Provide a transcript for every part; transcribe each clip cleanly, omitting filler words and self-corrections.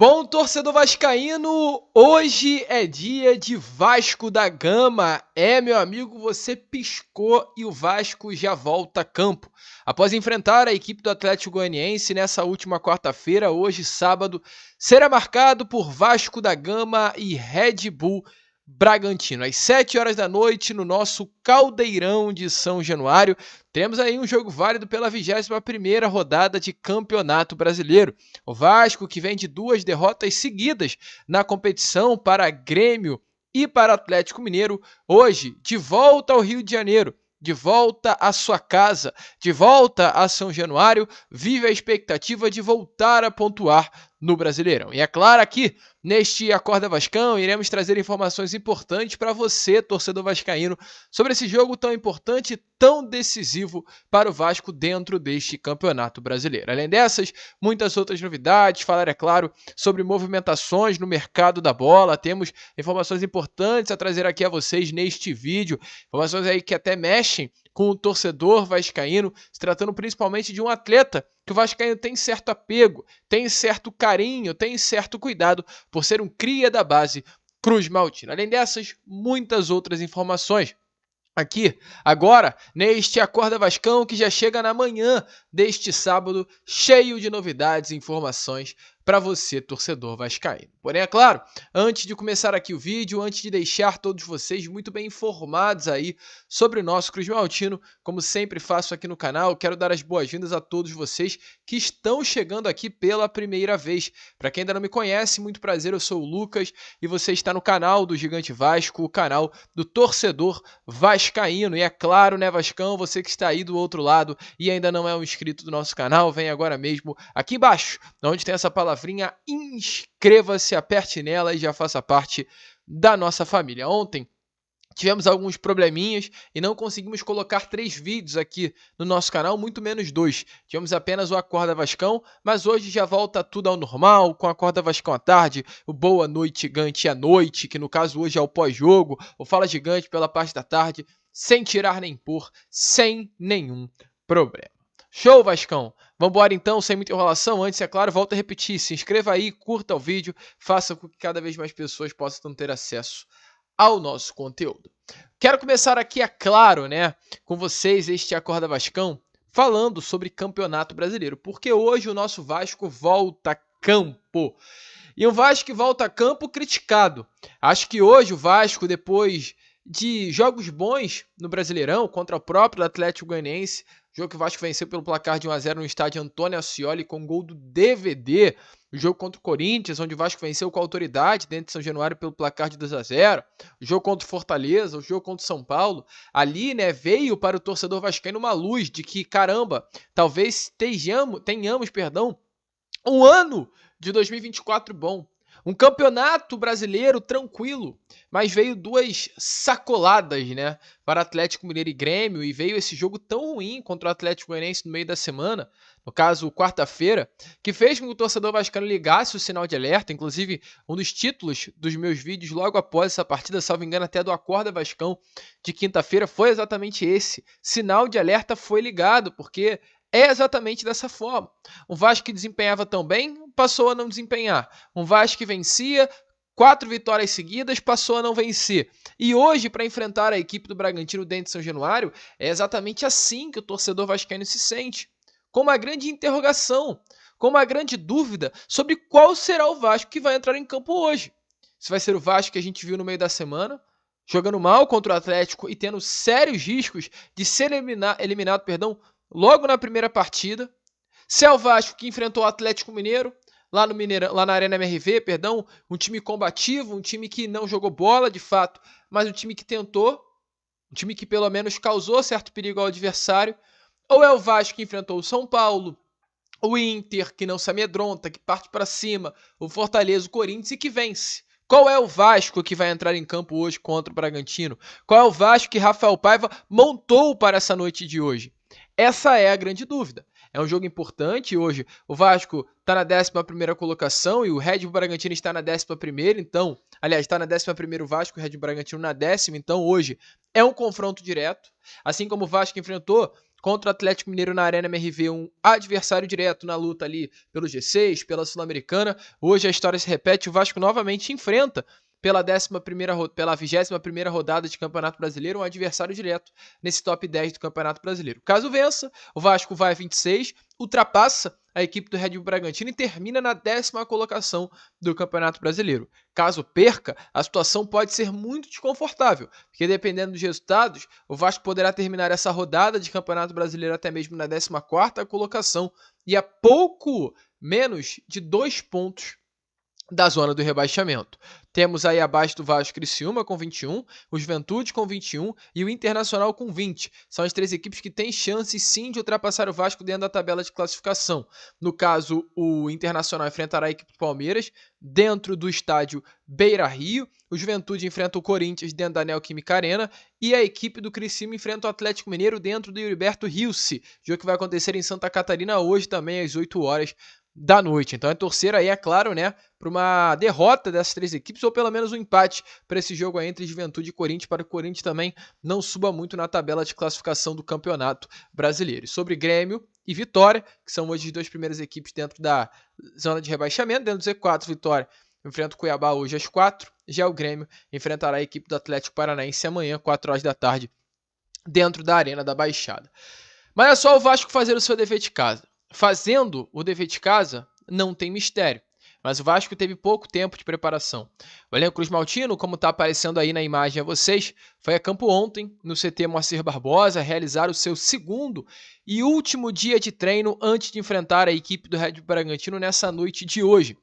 Bom, torcedor vascaíno, hoje é dia de Vasco da Gama. Meu amigo, você piscou e o Vasco já volta a campo. Após enfrentar a equipe do Atlético Goianiense nessa última quarta-feira, hoje, sábado, será marcado por Vasco da Gama e Red Bull Bragantino. Às 7 horas da noite, no nosso Caldeirão de São Januário, temos aí um jogo válido pela 21ª rodada de Campeonato Brasileiro. O Vasco, que vem de 2 derrotas seguidas na competição para Grêmio e para Atlético Mineiro, hoje, de volta ao Rio de Janeiro, de volta à sua casa, de volta a São Januário, vive a expectativa de voltar a pontuar no Brasileirão. E é claro, aqui neste Acorda Vascão, iremos trazer informações importantes para você, torcedor vascaíno, sobre esse jogo tão importante e tão decisivo para o Vasco dentro deste Campeonato Brasileiro. Além dessas, muitas outras novidades, falar, é claro, sobre movimentações no mercado da bola, temos informações importantes a trazer aqui a vocês neste vídeo, informações aí que até mexem com o torcedor vascaíno, se tratando principalmente de um atleta que o vascaíno tem certo apego, tem certo carinho, tem certo cuidado por ser um cria da base Cruz Maltina. Além dessas, muitas outras informações. Aqui, agora, neste Acorda Vascão, que já chega na manhã deste sábado, cheio de novidades e informações para você, torcedor vascaíno. Porém, é claro, antes de começar aqui o vídeo, antes de deixar todos vocês muito bem informados aí sobre o nosso Cruz Maltino, como sempre faço aqui no canal, quero dar as boas-vindas a todos vocês que estão chegando aqui pela primeira vez. Para quem ainda não me conhece, muito prazer, eu sou o Lucas e você está no canal do Gigante Vasco, o canal do torcedor vascaíno. E é claro, né, Vascão, você que está aí do outro lado e ainda não é um inscrito do nosso canal, vem agora mesmo aqui embaixo, onde tem essa palavrinha, inscreva-se, aperte nela e já faça parte da nossa família. Ontem tivemos alguns probleminhas e não conseguimos colocar 3 vídeos aqui no nosso canal, muito menos 2. Tivemos apenas o Acorda Vascão, mas hoje já volta tudo ao normal, com o Acorda Vascão à tarde, o Boa Noite Gigante à noite, que no caso hoje é o pós-jogo, o Fala Gigante pela parte da tarde, sem tirar nem pôr, sem nenhum problema. Show, Vascão! Vambora então, sem muita enrolação. Antes, é claro, volto a repetir, se inscreva aí, curta o vídeo, faça com que cada vez mais pessoas possam ter acesso ao nosso conteúdo. Quero começar aqui, é claro, né, com vocês, este Acorda Vascão, falando sobre Campeonato Brasileiro, porque hoje o nosso Vasco volta a campo. E um Vasco que volta a campo criticado. Acho que hoje o Vasco, depois de jogos bons no Brasileirão, contra o próprio Atlético Goianiense, jogo que o Vasco venceu pelo placar de 1-0 no estádio Antônio Ascioli com gol do DVD. O jogo contra o Corinthians, onde o Vasco venceu com autoridade dentro de São Januário pelo placar de 2-0. O jogo contra o Fortaleza, o jogo contra o São Paulo. Ali, né, veio para o torcedor vascaíno uma luz de que, caramba, talvez tenhamos, um ano de 2024 bom. Um campeonato brasileiro tranquilo, mas veio 2 sacoladas, né, para Atlético Mineiro e Grêmio, e veio esse jogo tão ruim contra o Atlético Goianiense no meio da semana, no caso, quarta-feira, que fez com que o torcedor vascaíno ligasse o sinal de alerta. Inclusive, um dos títulos dos meus vídeos logo após essa partida, salvo engano até do Acorda Vascão de quinta-feira, foi exatamente esse. Sinal de alerta foi ligado, porque é exatamente dessa forma. Um Vasco que desempenhava tão bem, passou a não desempenhar. Um Vasco que vencia, 4 vitórias seguidas, passou a não vencer. E hoje, para enfrentar a equipe do Bragantino dentro de São Januário, é exatamente assim que o torcedor vascaíno se sente. Com uma grande interrogação, com uma grande dúvida sobre qual será o Vasco que vai entrar em campo hoje. Se vai ser o Vasco que a gente viu no meio da semana, jogando mal contra o Atlético e tendo sérios riscos de ser eliminado, logo na primeira partida. Se é o Vasco que enfrentou o Atlético Mineiro, lá na Arena MRV, um time combativo, um time que não jogou bola de fato, mas um time que tentou, um time que pelo menos causou certo perigo ao adversário. Ou é o Vasco que enfrentou o São Paulo, o Inter, que não se amedronta, que parte para cima, o Fortaleza, o Corinthians e que vence. Qual é o Vasco que vai entrar em campo hoje contra o Bragantino? Qual é o Vasco que Rafael Paiva montou para essa noite de hoje? Essa é a grande dúvida. É um jogo importante hoje. O Vasco está na 11ª colocação e o Red Bull Bragantino está na 11ª. Então, aliás, está na 11ª o Vasco e o Red Bull Bragantino na 10ª. Então, hoje é um confronto direto. Assim como o Vasco enfrentou contra o Atlético Mineiro na Arena MRV, um adversário direto na luta ali pelo G6, pela Sul-Americana. Hoje a história se repete, o Vasco novamente enfrenta pela 21ª rodada de Campeonato Brasileiro, um adversário direto nesse top 10 do Campeonato Brasileiro. Caso vença, o Vasco vai a 26, ultrapassa a equipe do Red Bull Bragantino e termina na 10ª colocação do Campeonato Brasileiro. Caso perca, a situação pode ser muito desconfortável, porque dependendo dos resultados, o Vasco poderá terminar essa rodada de Campeonato Brasileiro até mesmo na 14ª colocação e a pouco menos de 2 pontos da zona do rebaixamento. Temos aí abaixo do Vasco Criciúma com 21, o Juventude com 21 e o Internacional com 20. São as 3 equipes que têm chance sim de ultrapassar o Vasco dentro da tabela de classificação. No caso, o Internacional enfrentará a equipe do Palmeiras dentro do estádio Beira-Rio, o Juventude enfrenta o Corinthians dentro da Neoquímica Arena e a equipe do Criciúma enfrenta o Atlético Mineiro dentro do Heriberto Rilse, jogo que vai acontecer em Santa Catarina hoje também às 8 horas da noite. Então é torcer aí, é claro, né, para uma derrota dessas 3 equipes ou pelo menos um empate para esse jogo aí entre Juventude e Corinthians, para que o Corinthians também não suba muito na tabela de classificação do Campeonato Brasileiro. E sobre Grêmio e Vitória, que são hoje as 2 primeiras equipes dentro da zona de rebaixamento, dentro do Z4, Vitória enfrenta o Cuiabá hoje às 4, já o Grêmio enfrentará a equipe do Atlético Paranaense amanhã, 4 horas da tarde, dentro da Arena da Baixada. Mas é só o Vasco fazer o seu dever de casa. Fazendo o dever de casa, não tem mistério. Mas o Vasco teve pouco tempo de preparação. O elenco Cruz Maltino, como está aparecendo aí na imagem a vocês, foi a campo ontem, no CT Moacir Barbosa, realizar o seu segundo e último dia de treino antes de enfrentar a equipe do Red Bull Bragantino nessa noite de hoje.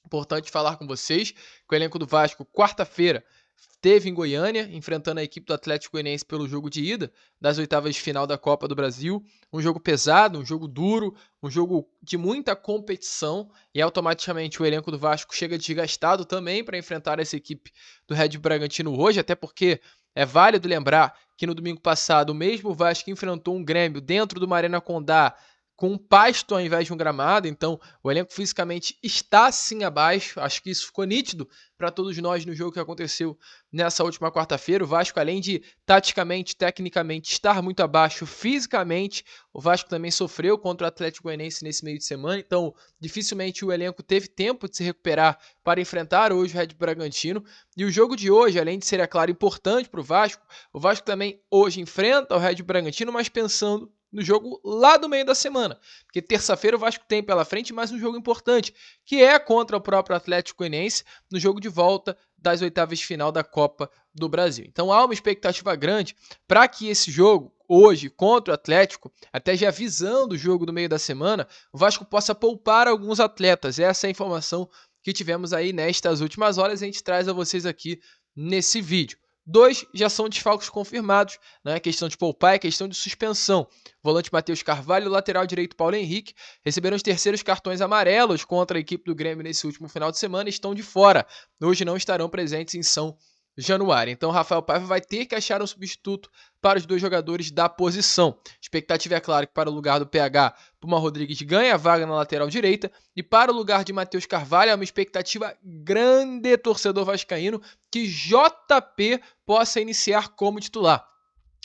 Importante falar com vocês que o elenco do Vasco, quarta-feira, esteve em Goiânia, enfrentando a equipe do Atlético Goianiense pelo jogo de ida das oitavas de final da Copa do Brasil. Um jogo pesado, um jogo duro, um jogo de muita competição e automaticamente o elenco do Vasco chega desgastado também para enfrentar essa equipe do Red Bull Bragantino hoje, até porque é válido lembrar que no domingo passado o mesmo Vasco enfrentou um Grêmio dentro do Arena Condá com um pasto ao invés de um gramado, então o elenco fisicamente está sim abaixo, acho que isso ficou nítido para todos nós no jogo que aconteceu nessa última quarta-feira. O Vasco, além de taticamente, tecnicamente estar muito abaixo fisicamente, o Vasco também sofreu contra o Atlético Goianiense nesse meio de semana, então dificilmente o elenco teve tempo de se recuperar para enfrentar hoje o Red Bull Bragantino. E o jogo de hoje, além de ser, é claro, importante para o Vasco também hoje enfrenta o Red Bull Bragantino, mas pensando no jogo lá do meio da semana, porque terça-feira o Vasco tem pela frente mais um jogo importante, que é contra o próprio Atlético Goianiense, no jogo de volta das oitavas de final da Copa do Brasil. Então há uma expectativa grande para que esse jogo, hoje, contra o Atlético, até já visando o jogo do meio da semana, o Vasco possa poupar alguns atletas. Essa é a informação que tivemos aí nestas últimas horas e a gente traz a vocês aqui nesse vídeo. 2 já são desfalques confirmados, não é questão de poupar, é questão de suspensão. O volante Matheus Carvalho e o lateral direito Paulo Henrique receberam os terceiros cartões amarelos contra a equipe do Grêmio nesse último final de semana e estão de fora. Hoje não estarão presentes em São Januário. Então, Rafael Paiva vai ter que achar um substituto para os 2 jogadores da posição. Expectativa é claro que para o lugar do PH, Puma Rodrigues ganha a vaga na lateral direita e para o lugar de Matheus Carvalho é uma expectativa grande, torcedor vascaíno, que JP possa iniciar como titular.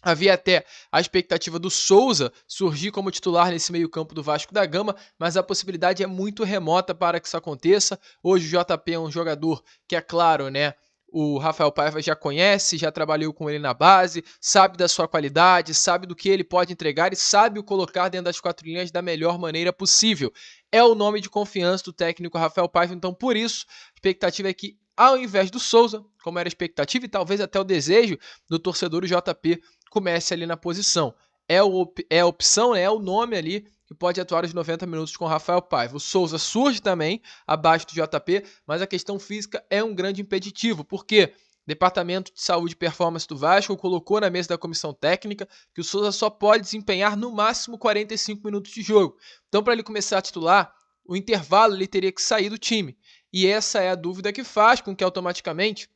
Havia até a expectativa do Souza surgir como titular nesse meio-campo do Vasco da Gama, mas a possibilidade é muito remota para que isso aconteça. Hoje o JP é um jogador que, é claro, né, o Rafael Paiva já conhece, já trabalhou com ele na base, sabe da sua qualidade, sabe do que ele pode entregar e sabe o colocar dentro das 4 linhas da melhor maneira possível. É o nome de confiança do técnico Rafael Paiva, então por isso a expectativa é que, ao invés do Souza, como era a expectativa e talvez até o desejo do torcedor, o JP comece ali na posição. É a opção, é o nome ali que pode atuar os 90 minutos com o Rafael Paiva. O Souza surge também abaixo do JP, mas a questão física é um grande impeditivo, porque o Departamento de Saúde e Performance do Vasco colocou na mesa da comissão técnica que o Souza só pode desempenhar no máximo 45 minutos de jogo. Então, para ele começar a titular, o intervalo ele teria que sair do time. E essa é a dúvida que faz com que automaticamente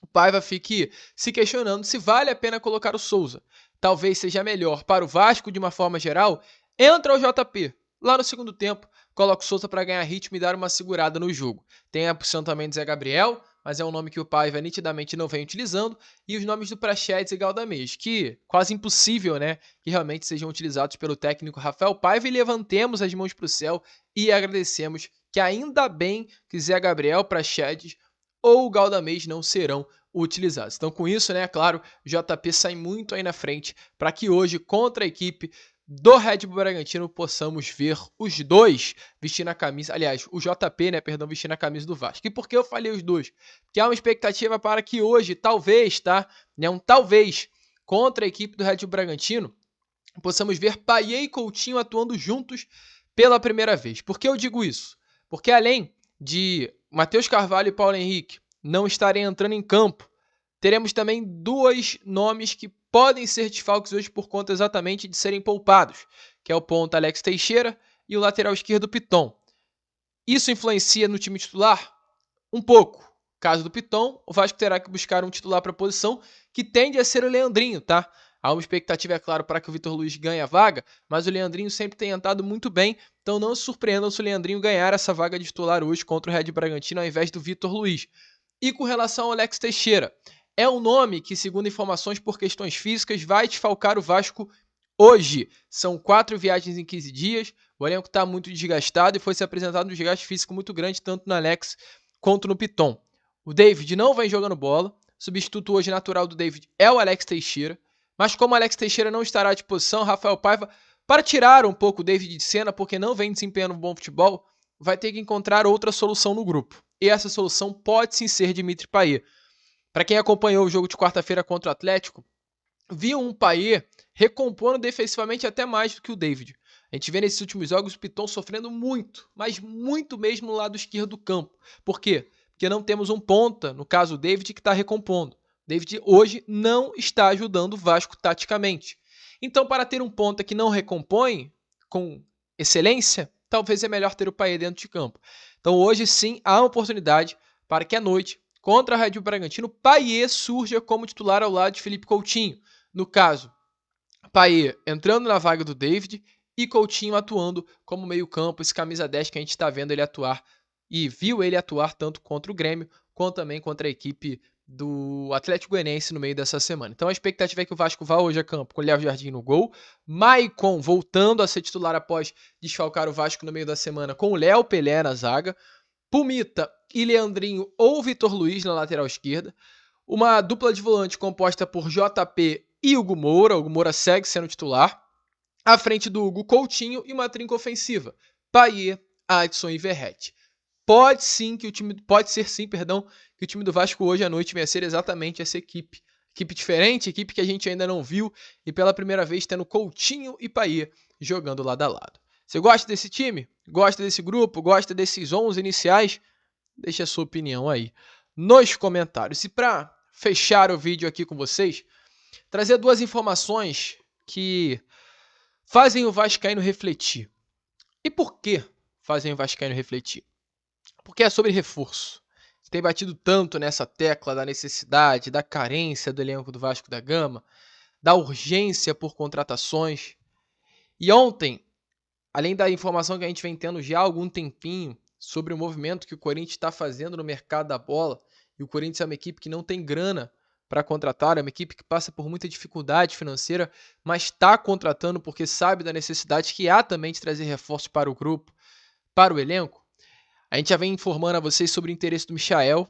o Paiva fique se questionando se vale a pena colocar o Souza. Talvez seja melhor para o Vasco, de uma forma geral, entra o JP. Lá no segundo tempo, coloca o Souza para ganhar ritmo e dar uma segurada no jogo. Tem a opção também de Zé Gabriel, mas é um nome que o Paiva nitidamente não vem utilizando, e os nomes do Praxedes e Galdamés, que quase impossível, né, que realmente sejam utilizados pelo técnico Rafael Paiva, e levantemos as mãos para o céu e agradecemos que ainda bem que Zé Gabriel, Praxedes ou Galdamés não serão utilizados. Então, com isso, né, claro, o JP sai muito aí na frente para que hoje, contra a equipe do Red Bull Bragantino, possamos ver os dois vestindo a camisa, aliás, o JP, né, perdão, vestindo a camisa do Vasco. E por que eu falei os dois? Porque há uma expectativa para que hoje, talvez, tá, né, talvez, contra a equipe do Red Bull Bragantino, possamos ver Payet e Coutinho atuando juntos pela primeira vez. Por que eu digo isso? Porque além de Matheus Carvalho e Paulo Henrique não estarem entrando em campo, teremos também dois nomes que podem ser desfalques hoje por conta exatamente de serem poupados, que é o ponta Alex Teixeira e o lateral esquerdo Piton. Isso influencia no time titular? Um pouco. Caso do Piton, o Vasco terá que buscar um titular para a posição, que tende a ser o Leandrinho, tá? Há uma expectativa, é claro, para que o Vitor Luiz ganhe a vaga, mas o Leandrinho sempre tem entrado muito bem, então não se surpreendam se o Leandrinho ganhar essa vaga de titular hoje contra o Red Bragantino ao invés do Vitor Luiz. E com relação ao Alex Teixeira, é um nome que, segundo informações por questões físicas, vai desfalcar o Vasco hoje. São 4 viagens em 15 dias, o elenco está muito desgastado e foi se apresentado um desgaste físico muito grande, tanto no Alex quanto no Piton. O David não vem jogando bola, o substituto hoje natural do David é o Alex Teixeira, mas como o Alex Teixeira não estará à disposição, Rafael Paiva, para tirar um pouco o David de cena, porque não vem desempenhando um bom futebol, vai ter que encontrar outra solução no grupo. E essa solução pode sim ser Dimitri Payet. Para quem acompanhou o jogo de quarta-feira contra o Atlético, viu um Payet recompondo defensivamente até mais do que o David. A gente vê nesses últimos jogos o Piton sofrendo muito, mas muito mesmo no lado esquerdo do campo. Por quê? Porque não temos um ponta, no caso o David, que está recompondo. O David hoje não está ajudando o Vasco taticamente. Então, para ter um ponta que não recompõe com excelência, talvez é melhor ter o Payet dentro de campo. Então, hoje sim, há uma oportunidade para que à noite, contra a Red Bull Bragantino, Payet surja como titular ao lado de Felipe Coutinho. No caso, Payet entrando na vaga do David e Coutinho atuando como meio-campo, esse camisa 10 que a gente está vendo ele atuar e viu ele atuar tanto contra o Grêmio quanto também contra a equipe do Atlético Goianiense no meio dessa semana. Então a expectativa é que o Vasco vá hoje a campo com o Léo Jardim no gol, Maicon voltando a ser titular após desfalcar o Vasco no meio da semana com o Léo Pelé na zaga, Pumita e Leandrinho ou Vitor Luiz na lateral esquerda, uma dupla de volante composta por JP e Hugo Moura. O Hugo Moura segue sendo titular, à frente do Hugo Coutinho e uma trinca ofensiva, Payet, Adson e Verratti. Pode ser sim, que o time do Vasco hoje à noite venha a ser exatamente essa equipe. Equipe diferente, equipe que a gente ainda não viu e pela primeira vez tendo Coutinho e Payet jogando lado a lado. Você gosta desse time? Gosta desse grupo? Gosta desses 11 iniciais? Deixa a sua opinião aí nos comentários. E para fechar o vídeo aqui com vocês, trazer duas informações que fazem o vascaíno refletir. E por que fazem o vascaíno refletir? Porque é sobre reforço. Tem batido tanto nessa tecla da necessidade, da carência do elenco do Vasco da Gama, da urgência por contratações. E ontem, além da informação que a gente vem tendo já há algum tempinho sobre o movimento que o Corinthians está fazendo no mercado da bola, e o Corinthians é uma equipe que não tem grana para contratar, é uma equipe que passa por muita dificuldade financeira, mas está contratando porque sabe da necessidade que há também de trazer reforços para o grupo, para o elenco. A gente já vem informando a vocês sobre o interesse do Michael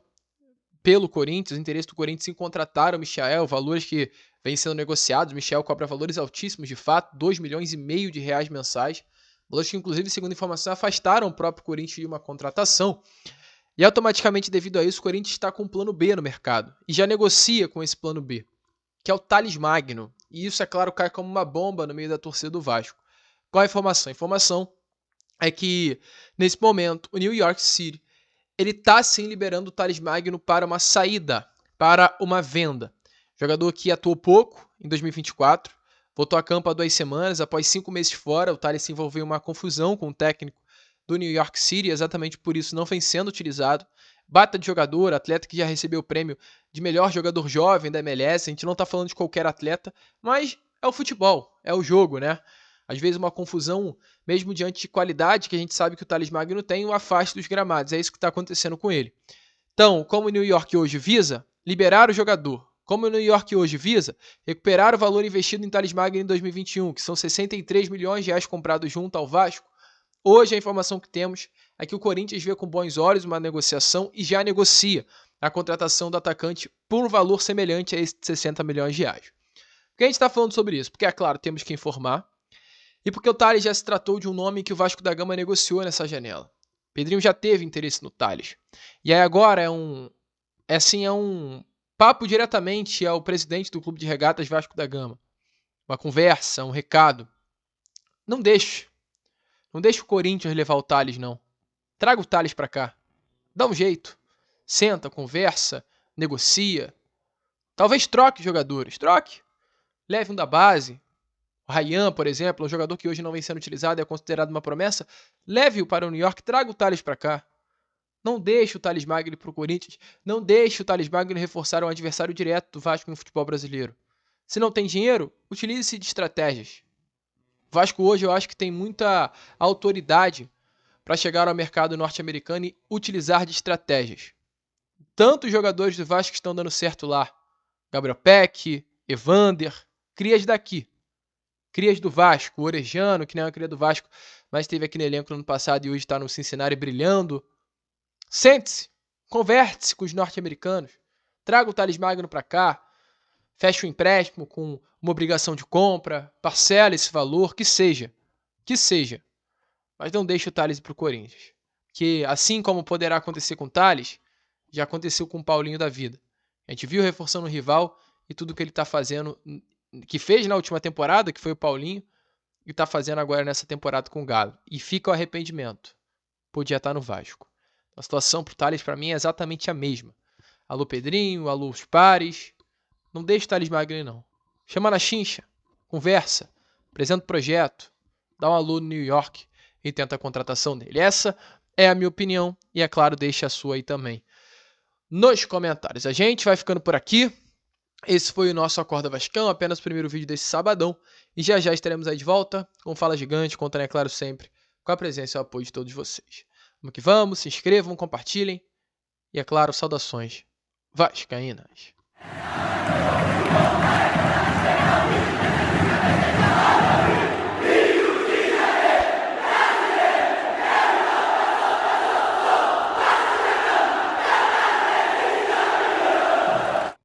pelo Corinthians, o interesse do Corinthians em contratar o Michael, valores que vêm sendo negociados. O Michael cobra valores altíssimos, de fato, 2,5 milhões de reais mensais. Valores que, inclusive, segundo informação, afastaram o próprio Corinthians de uma contratação. E automaticamente, devido a isso, o Corinthians está com um plano B no mercado. E já negocia com esse plano B, que é o Thales Magno. E isso, é claro, cai como uma bomba no meio da torcida do Vasco. Qual a informação? A informação é que, nesse momento, o New York City ele está sim liberando o Thales Magno para uma saída, para uma venda. Jogador que atuou pouco em 2024, voltou a campo há 2 semanas, após 5 meses fora, o Thales se envolveu em uma confusão com o técnico do New York City, exatamente por isso não vem sendo utilizado. Bata de jogador, atleta que já recebeu o prêmio de melhor jogador jovem da MLS, a gente não está falando de qualquer atleta, mas é o futebol, é o jogo, né? Às vezes uma confusão, mesmo diante de qualidade que a gente sabe que o Thales Magno tem, o afasta dos gramados. É isso que está acontecendo com ele. Então, como o New York hoje visa liberar o jogador, como o New York hoje visa recuperar o valor investido em Thales Magno em 2021, que são 63 milhões de reais comprados junto ao Vasco, hoje a informação que temos é que o Corinthians vê com bons olhos uma negociação e já negocia a contratação do atacante por um valor semelhante a esse de 60 milhões de reais. Por que a gente está falando sobre isso? Porque, é claro, temos que informar e porque o Thales já se tratou de um nome que o Vasco da Gama negociou nessa janela. Pedrinho já teve interesse no Thales. E aí agora é um papo diretamente ao presidente do Clube de Regatas Vasco da Gama. Uma conversa, um recado. Não deixe o Corinthians levar o Thales, não. Traga o Thales para cá. Dá um jeito. Senta, conversa, negocia. Talvez troque jogadores. Troque. Leve um da base. O Ryan, por exemplo, um jogador que hoje não vem sendo utilizado e é considerado uma promessa. Leve-o para o New York. Traga o Thales para cá. Não deixe o Thales Magno para o Corinthians. Não deixe o Thales Magno reforçar um adversário direto do Vasco no futebol brasileiro. Se não tem dinheiro, utilize-se de estratégias. O Vasco hoje eu acho que tem muita autoridade para chegar ao mercado norte-americano e utilizar de estratégias. Tanto os jogadores do Vasco estão dando certo lá. Gabriel Peck, Evander, crias daqui. Crias do Vasco, o Orejano, que não é uma cria do Vasco, mas esteve aqui no elenco no ano passado e hoje está no Cincinnati brilhando. Sente-se, converte-se com os norte-americanos, traga o Thales Magno para cá, feche o empréstimo com uma obrigação de compra, parcela esse valor, que seja. Mas não deixe o Thales ir para o Corinthians. Que assim como poderá acontecer com o Thales, já aconteceu com o Paulinho da vida. A gente viu reforçando o rival e tudo que ele está fazendo, que fez na última temporada, que foi o Paulinho, e está fazendo agora nessa temporada com o Galo. E fica o arrependimento. Podia estar no Vasco. A situação pro Thales, para mim, é exatamente a mesma. Alô Pedrinho, alô os pares. Não deixe o Thales Magno, não. Chama na chincha, conversa, apresenta o projeto, dá um alô no New York e tenta a contratação dele. Essa é a minha opinião e, é claro, deixe a sua aí também nos comentários. A gente vai ficando por aqui. Esse foi o nosso Acorda Vascão, apenas o primeiro vídeo desse sabadão. E já já estaremos aí de volta com Fala Gigante, contando, é claro, sempre com a presença e o apoio de todos vocês. Vamos que vamos, se inscrevam, compartilhem e, é claro, saudações vascaínas.